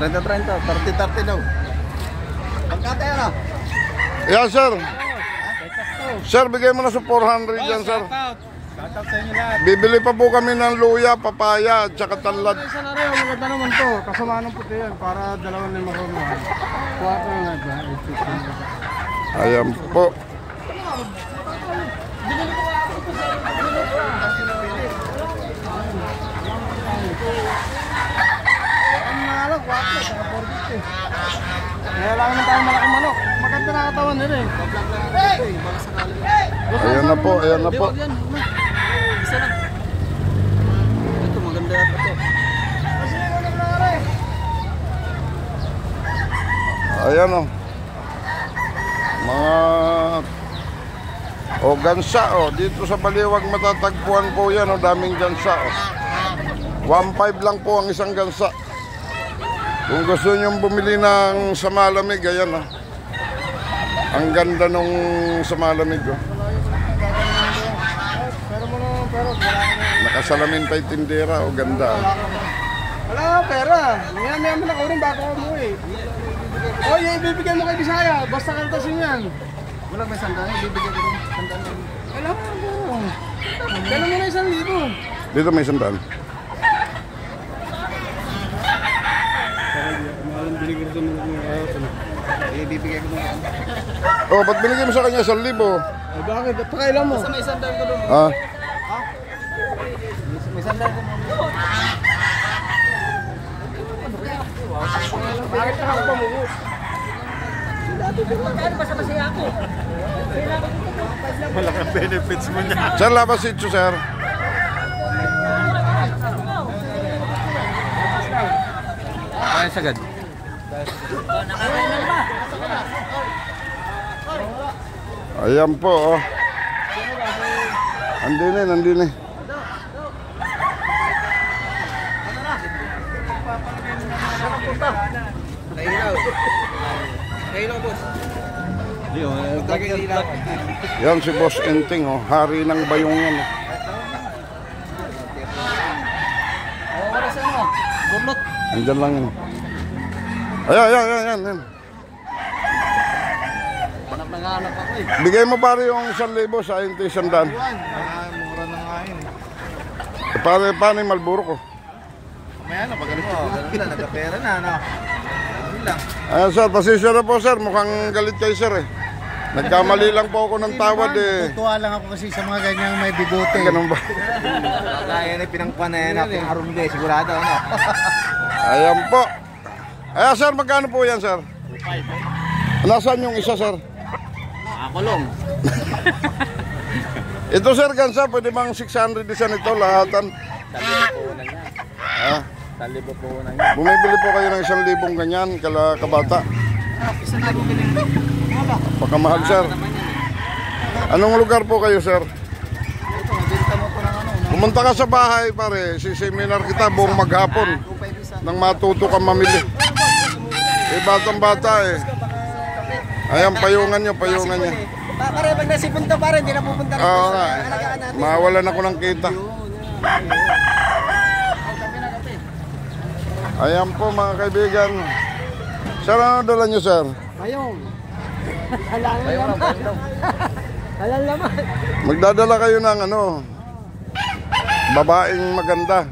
30-30, 30-30 daw. Pagkate ano? Yeah, sir. Sir, bigay mo na sa 400 yan, sir. Shoutout sa inyo lahat. Bibili pa po kami ng luya, papaya, at saka tanlad. Isa na rin, maganda naman to. Kasama ng puti yan para 2 na makuha. Kuha ko na ba? Ayan po. Kaya lang naman tayo malaking manok. Maganda na katawan nila eh. Ayan na po, ayan na po. Isa lang. Ito maganda yata ito. Ayan o. Mga gansa o. Dito sa Baliwag matatagpuan po yan o. Daming gansa o. 1.5 lang po ang isang gansa. Kung gusto nyo bumili ng sa malamig, ayan o. Ang ganda nung sa malamig o. Nakasalamin pa yung tindera o. Ganda o. Wala nga pera. Maya mo na ko rin bago ako umuwi. Oy, ibibigay mo kay Bisaya. Basta kaltasin yan. Wala may sandaan. Ibibigay ko rin sandaan. Wala nga po. Kailan mo na 1,000. Dito may sandaan. Ibibigay ko rin. Oh, ba't binigay mo sa kanya 1,000? Ay, bakit? Pakailan mo. Basta may sandaan ko doon. Ha? May sandaan ko doon. Bakit ka ako pamungot? Magkano ba sa masaya ako? Malaking benefits mo niya. Sir, labas ito, sir. Kaya sagad. Ayan po, oh. Andin eh, nandin eh. Kailan, boss? Yan si Boss Enting, oh. Hari ng bayong yan, oh. Wala sa ano? Gumot. Andyan lang yun. Ayan. Naghahanap ako eh. Bigay mo pare yung 1,000 sa inti 100. Mura na nga yun. Paano yung Malburo ko? Mamaya na, pagalit ko. Ganun lang, nagkapera na, ano? Ganun lang. Ayan sir, pasensya na po sir. Mukhang galit kayo sir eh. Nagkamali lang po ako ng tawad eh. Tutuwa lang ako kasi sa mga ganyang may bigote. Ganun ba? Kaya na pinangpanayan natin arumde, sigurado ano. Ayan po. Ayan sir, magkano po yan sir? 5. Nasaan yung isa sir? Kulong. Ito sir, gansa, pwede bang 600 isa nito lahatan? 1,000 na yan. Ha? 1,000 po na yan. Bumibili po kayo ng 1,000 ganyan, kabata. 1,000 bilhin. Pakamahal sir. Anong lugar po kayo sir? Ito, mabenta mo po ng ano. Pumunta ka sa bahay pare, siseminar kita buong maghapon nang matuto ka mamili. Eh batang bata eh. Ayan, payungan nyo. Pare, pag nasipon to pare, hindi na pupunta rin. Oo nga. Mawalan ako ng kita. Ayan po mga kaibigan. Sir, ano dala nyo sir? Payong. Halal naman. Magdadala kayo ng ano, babaeng maganda.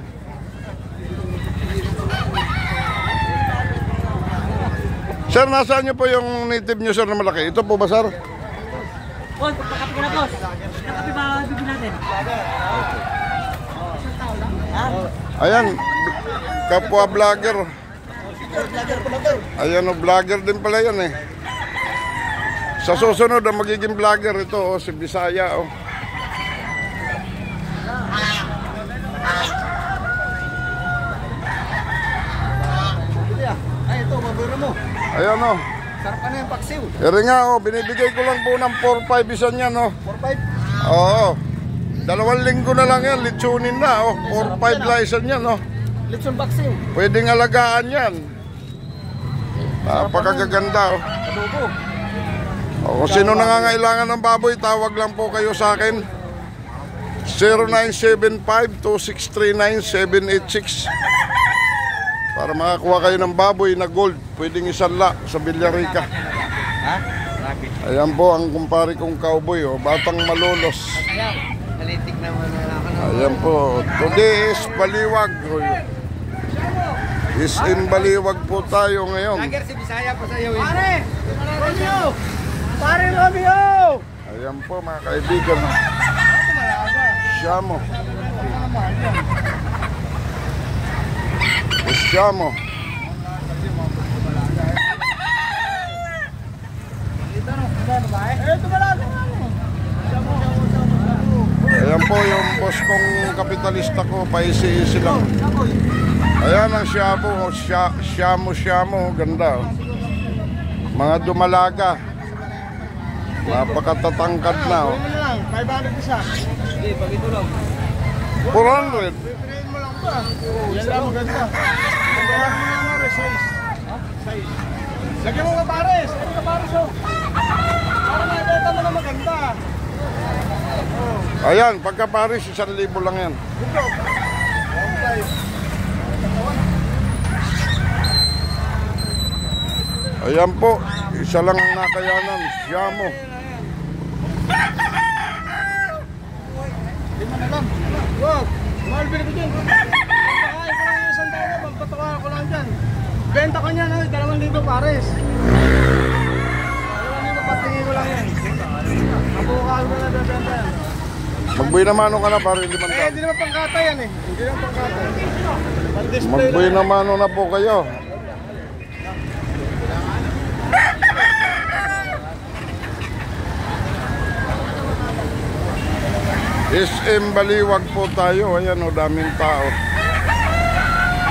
Sir, nasaan nyo po yung native nyo sir na malaki? Ito po ba sir? Boss, pagkakapi ka na boss. Pagkakapi ba bibig natin? Ayan, kapwa vlogger. Ayan o, vlogger din pala yan eh. Sa susunod ang magiging vlogger ito oh, si Bisaya oh. Ay, ito, maburo mo. Ayan o. Sarap ka na yung paksiw. Eri nga o, binibigay ko lang po ng 4-5 isan yan o. 4-5. Oo. 2 linggo na lang yan, litsunin na o. 4-5 lang isan yan o. Litson paksiw. Pwedeng alagaan yan. Napakagaganda o. Adobo. O, kung sino nangangailangan ng baboy, tawag lang po kayo sa akin. 0975-2639-786 para para makakuha kayo ng baboy na gold. Pwedeng isanla sa Villarica. Ha? Rabbit. Ayan po ang kumpare kong cowboy, oh, batang malolos. Nalitik naman na ako. Ayan po, today is Baliwag. Is in Baliwag po tayo ngayon. Lager si Bisaya pa sa'yo. Pare! Romeo! Pare Romeo! Ayan po mga kaibigan. Siamo. Siamo. Ayan po yung boss kong kapitalista ko, paisi-isi lang. Ayan ang Siamo, Siamo, ganda. Oh. Mga dumalaga. Napakatatangkad na. Oh. 500 isa. Hindi, pag ito lang. 400. Pipiliin mo lang ba? Yan lang maganda. Lagyan mo lang mga size. Size. Lagyan mo ka pares. Lagyan mo ka pares oh. Para nakita mo na maganda. Ayan, pagka Paris, 1,000 lang yan. Ayan po, isa lang ang nakayanan, Siamo. Lima na lang. Wag. Mahal binigay ko dyan. Pagpakain ko lang yung isang daan na. Magpatawa ko lang dyan. Benta ko niyan. 2,000 pares. 2,000 patingin ko lang yan. Mabukal ko na bebenta yan. Magbuy na mano ka na para hindi man Hindi naman pangkata yan eh. Hindi naman pangkata. Pang-display Magbuy lang. na mano na po kayo. SM Baliwag po tayo. Ayan o, daming tao.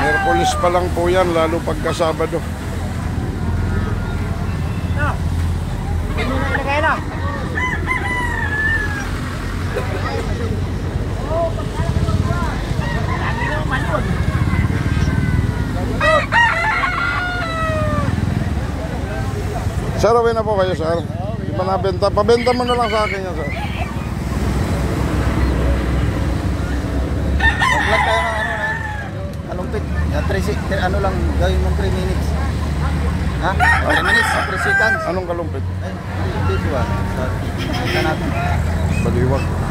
Merkulis pa lang po yan, lalo pagka Sabado. Hindi na ilagay na. Sir, away na po kayo, sir. Di ba nabenta? Pabenta mo na lang sa akin yan, sir. Vlog tayo ng ano na. Alumpit. Ano lang, gawin mong 3 minutes. Ha? 3 minutes, 3 seconds. Anong kalumpit? Ay, dito ba? Sa natin. Baliwag.